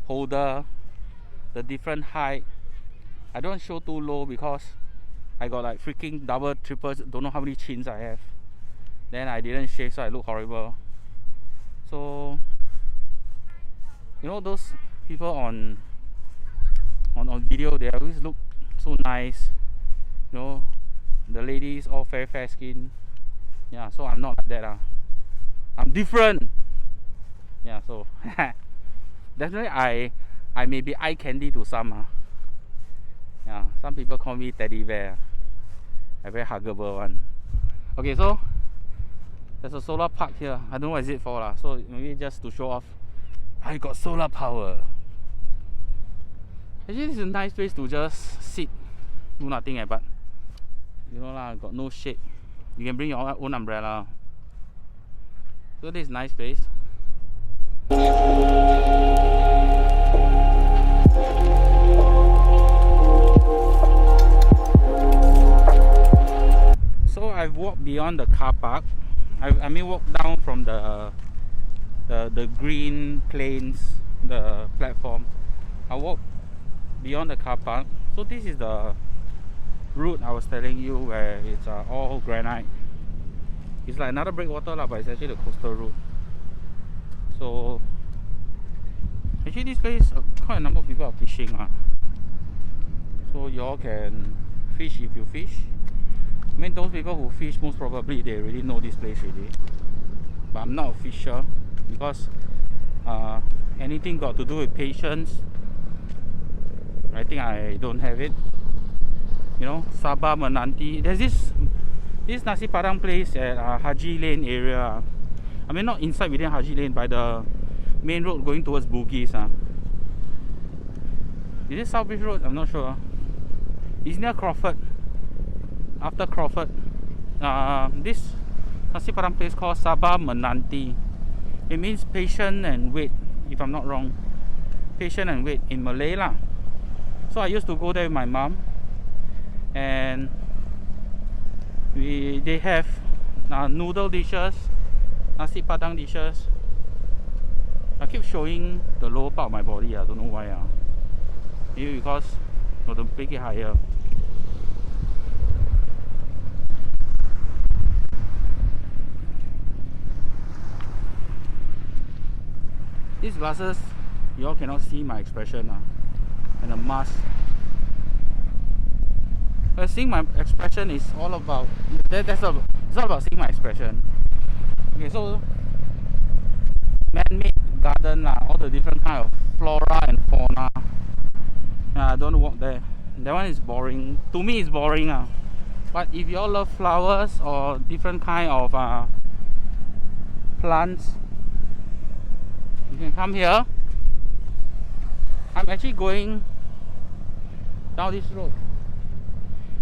holder, the different height. I don't show too low because I got like freaking double, triple, don't know how many chins I have. Then I didn't shave, so I look horrible. So, you know, those people on video, they always look so nice. You know, the ladies all fair skin. Yeah, so I'm not like that. I'm different. Yeah, so definitely I may be eye candy to some. Yeah, some people call me teddy bear. A very huggable one. Okay, so there's a solar park here. I don't know what is it for, so maybe just to show off I got solar power. Actually, this is a nice place to just sit, do nothing, but you know got no shade. You can bring your own umbrella. So this is a nice place. So I've walked beyond the car park. I mean walked down from the green plains, the platform. I walked beyond the car park. So this is the route I was telling you, where it's all granite. It's like another breakwater, but it's actually the coastal route. So actually this place, quite a number of people are fishing. So y'all can fish if you fish. I mean, those people who fish, most probably they already know this place already. But I'm not a fisher, because anything got to do with patience, I think I don't have it. You know, Sabah Menanti. There's this nasi padang place at Haji Lane area. I mean, not inside within Haji Lane, by the main road going towards Bugis. Is it South Beach Road? I'm not sure. It's near Crawford. After Crawford, this nasi padang place called Sabah Menanti. It means patient and wait, if I'm not wrong. Patient and wait in Malay lah. So I used to go there with my mom, and they have noodle dishes, nasi padang dishes. I keep showing the lower part of my body. I don't know why. Maybe because I want to make it higher. These glasses, you all cannot see my expression, and the mask. But seeing my expression is all about it's all about seeing my expression. Okay, so man-made garden, all the different kind of flora and fauna. I don't walk there. That one is boring. To me, it's boring. But if you all love flowers or different kind of plants, you can come here. I'm actually going down this road.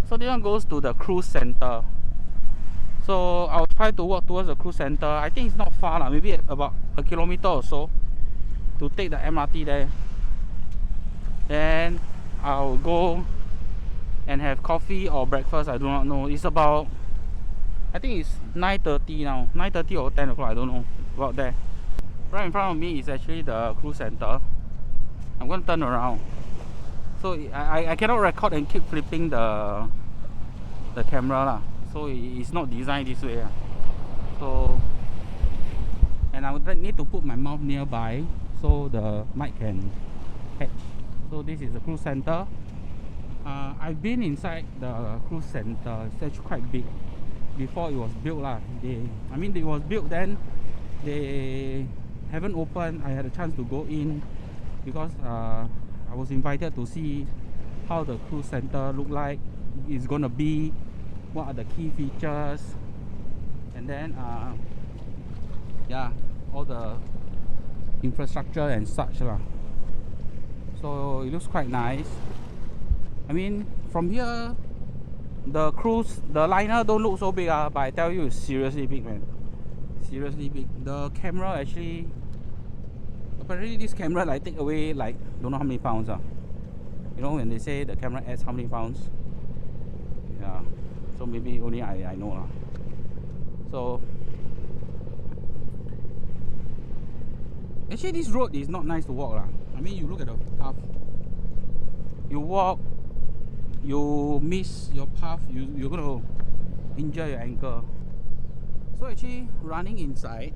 So this one goes to the cruise center. So I'll try to walk towards the cruise center. I think it's not far, maybe about a kilometer or so, to take the MRT there. Then I'll go and have coffee or breakfast. I do not know. It's about, I think it's 9:30 now, 9:30 or 10 o'clock, I don't know, about there. Right in front of me is actually the cruise center. I'm going to turn around. So I cannot record and keep flipping the camera. So it's not designed this way. So, and I would need to put my mouth nearby so the mic can catch. So this is the cruise center. I've been inside the cruise center. It's actually quite big. Before it was built it was built then. They haven't opened. I had a chance to go in because I was invited to see how the cruise center look like, it's gonna be, what are the key features, and then yeah, all the infrastructure and such lah. So it looks quite nice. I mean, from here the liner don't look so big, but I tell you, it's seriously big, man. seriously big. The camera actually, apparently this camera like take away like don't know how many pounds. You know when they say the camera adds how many pounds? Yeah. So maybe only I know lah. So actually this road is not nice to walk lah. I mean you look at the path. You walk, you miss your path, you're gonna injure your ankle. So actually running inside,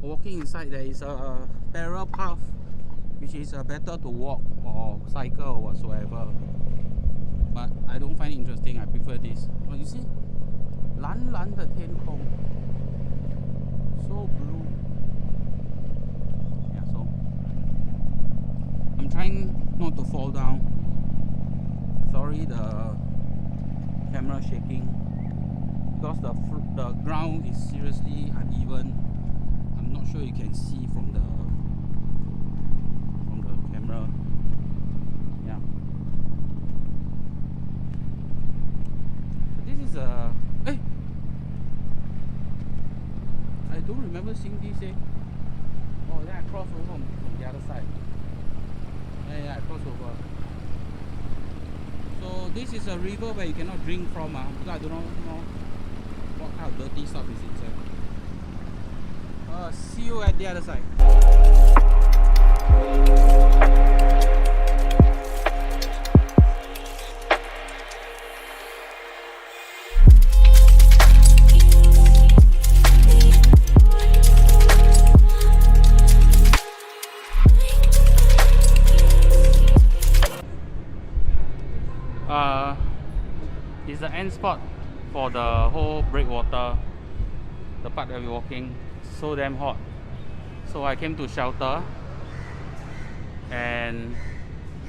walking inside, there is a parallel path which is better to walk or cycle or whatsoever. But I don't find it interesting. I prefer this. Oh, you see, 蓝蓝的天空 so blue. Yeah, so I'm trying not to fall down. Sorry, the camera shaking because the ground is seriously uneven. I'm not sure you can see from the camera. Yeah. But this is a hey. I don't remember seeing this. Oh, then I cross over from the other side. Yeah, I cross over. So this is a river where you cannot drink from. Because I don't know what kind of dirty stuff is inside. See you at the other side. It's the end spot for the whole breakwater, the part that we're walking. So damn hot, so I came to shelter and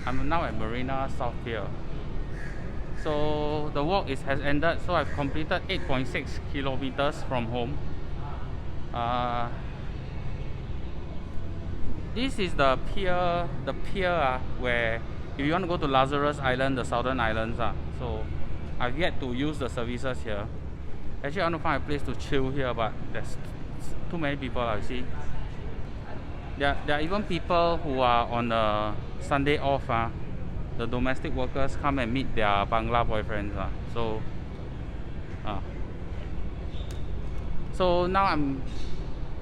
I'm now at Marina South Pier. So the walk has ended, so I've completed 8.6 kilometers from home. This is the pier where if you want to go to Lazarus Island, the southern islands. So I've yet to use the services here. Actually I want to find a place to chill here, but there's too many people. You see, there are even people who are on a Sunday off. The domestic workers come and meet their Bangla boyfriends. So now I'm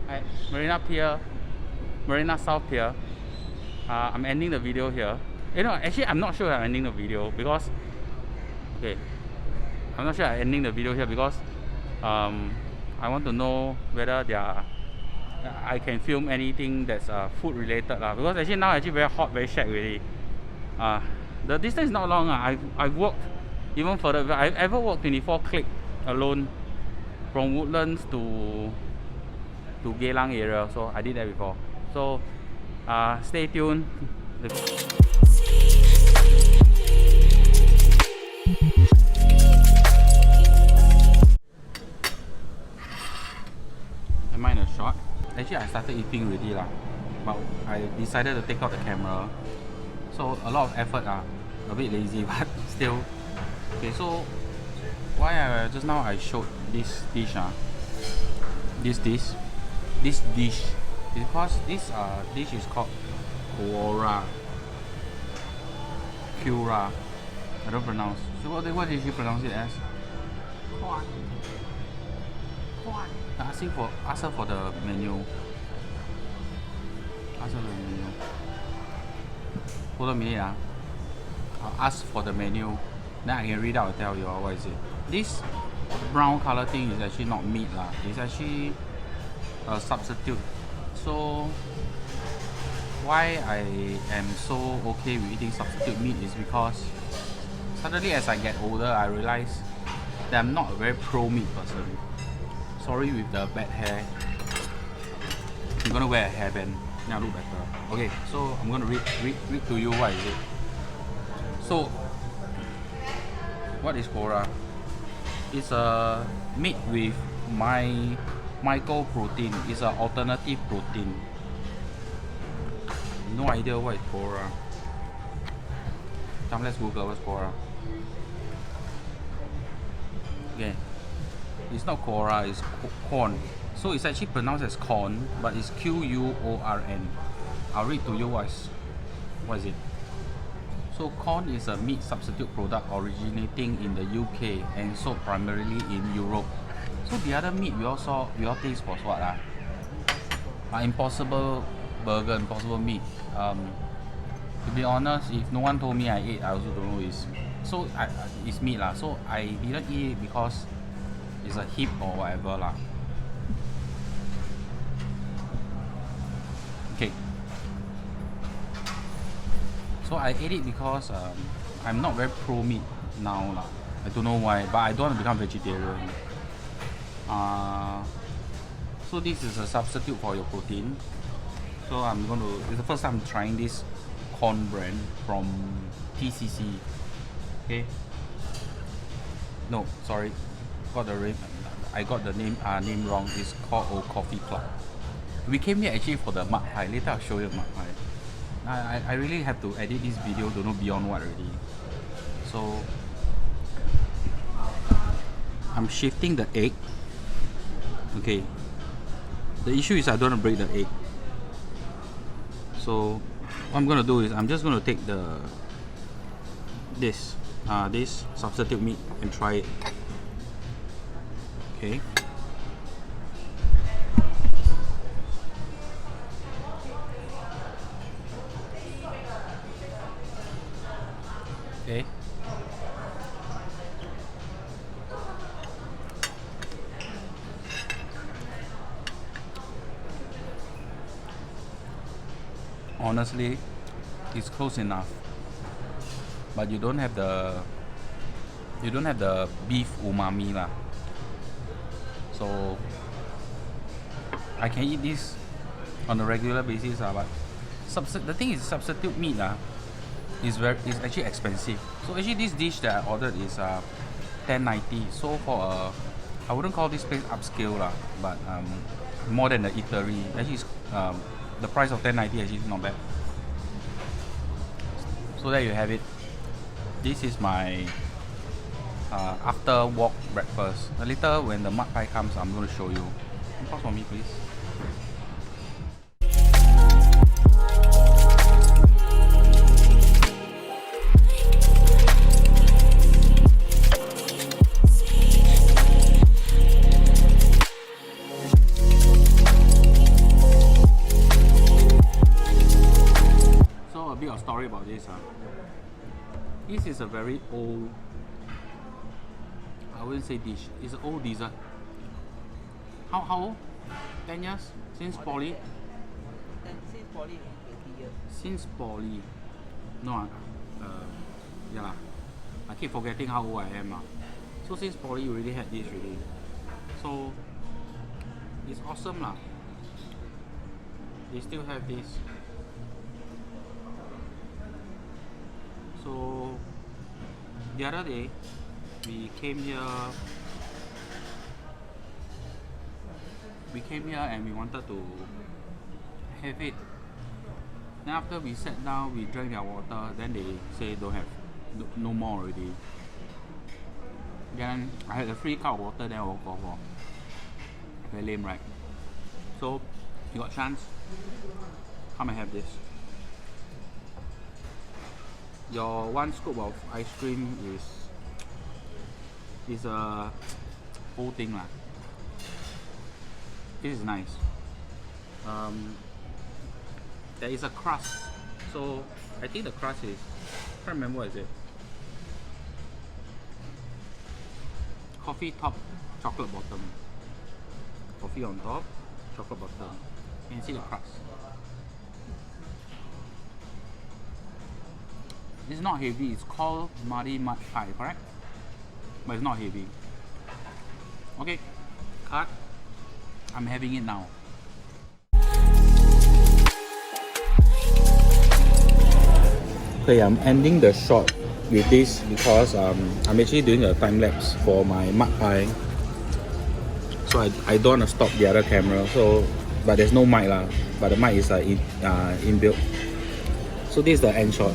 at Marina South Pier. I'm ending the video here. Actually I'm not sure I'm ending the video because I want to know whether I can film anything that's food related because actually now very hot, very shag already. The distance is not long. I've walked even further. I've ever walked 24 click alone from Woodlands to Geylang area, so I did that before. So stay tuned. Am I in a shot? Actually, I started eating already but I decided to take out the camera. So a lot of effort a bit lazy, but still. Okay, so why just now I showed this dish this dish because this dish is called Kura. I don't pronounce. So what did you pronounce it as? Ask her for the menu. Ask her for the menu. Hold on a minute. I'll ask for the menu. Then I can read out and tell you what is it. This brown color thing is actually not meat It's actually a substitute. So why I am so okay with eating substitute meat is because suddenly as I get older I realize that I'm not a very pro meat person. Sorry with the bad hair. I'm gonna wear a hairband. Then I'll look better. Okay, so I'm gonna read to you what is it. So what is Kora? It's a meat with mycoprotein. It's an alternative protein. No idea what is Kora. Come, let's Google what's Kora. Okay, it's not Kora, it's corn. So it's actually pronounced as corn, but it's Q-U-O-R-N. I'll read to you what is it. So corn is a meat substitute product originating in the UK and sold primarily in Europe. So the other meat we all taste was what? Impossible burger, impossible meat. To be honest, if no one told me I ate, I also don't know it's meat lah. So I didn't eat it because it's a hip or whatever lah. Okay. So I ate it because I'm not very pro meat now lah. I don't know why, but I don't want to become vegetarian. So this is a substitute for your protein. So it's the first time I'm trying this corn brand from TCC. Okay. No, sorry, I got the name wrong. It's called Old Coffee Club. We came here actually for the mud pie. Later I'll show you mud pie. I really have to edit this video to know beyond what already. So I'm shifting the egg. Okay. The issue is I don't want to break the egg. So what I'm gonna do is I'm just gonna take this substitute meat and try it. Okay. Okay. Honestly, it's close enough, but you don't have the beef umami lah. So I can eat this on a regular basis but the thing is substitute meat is actually expensive. So actually this dish that I ordered is $10.90. So for I wouldn't call this place upscale lah, but more than the eatery. Actually it's, the price of $10.90 actually is not bad. So there you have it. This is my after walk breakfast. Later when the mud pie comes, I'm going to show you. Pause for me please. So a bit of story about this. This is a very old, I wouldn't say dish, it's an old dessert. How old? 10 years? Since poly? Since poly, 20 years. Since poly. No, yeah lah. I keep forgetting how old I am. So since poly you already had this already. So it's awesome lah. They still have this. So the other day we came here and we wanted to have it. Then after we sat down, we drank their water, then they say don't have, no more already. Then I had a free cup of water, then I walk off. Very lame, right? So you got chance, come and have this. Your one scoop of ice cream is a whole thing lah. This is nice. There is a crust, so I think the crust is, I can't remember what is it. Coffee top, chocolate bottom. Coffee on top, chocolate bottom. You can see the crust. It's not heavy. It's called muddy mud pie, correct? But it's not heavy. Okay, cut. I'm having it now. Okay, I'm ending the shot with this because I'm actually doing a time lapse for my mud pie. So I don't want to stop the other camera. So, but there's no mic lah. But the mic is inbuilt. So this is the end shot.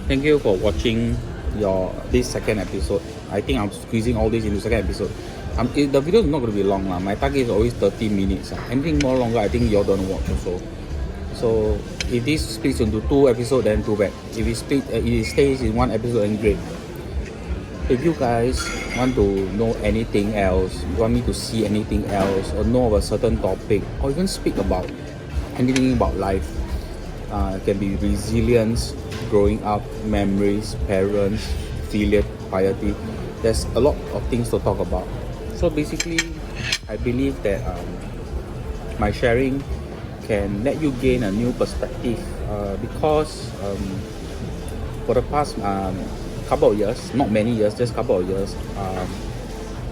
Thank you for watching this second episode. I think I'm squeezing all this into second episode. The video is not going to be long. My target is always 30 minutes. Anything more longer, I think you're going to watch also. So if this splits into 2 episodes, then too bad. If it stays in 1 episode, then great. If you guys want to know anything else, you want me to see anything else, or know of a certain topic, or even speak about anything about life, it can be resilience, growing up, memories, parents, failure, piety. There's a lot of things to talk about. So basically, I believe that my sharing can let you gain a new perspective because for the past couple of years, not many years, just couple of years,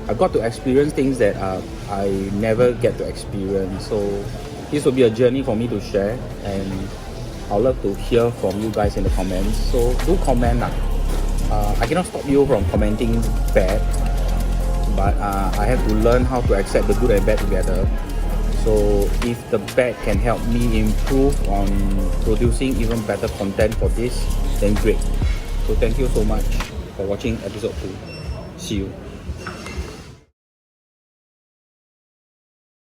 I got to experience things that I never get to experience. So this will be a journey for me to share, and I'd love to hear from you guys in the comments. So do comment. I cannot stop you from commenting bad, but I have to learn how to accept the good and bad together. So if the bad can help me improve on producing even better content for this, then great. So thank you so much for watching episode 2. See you.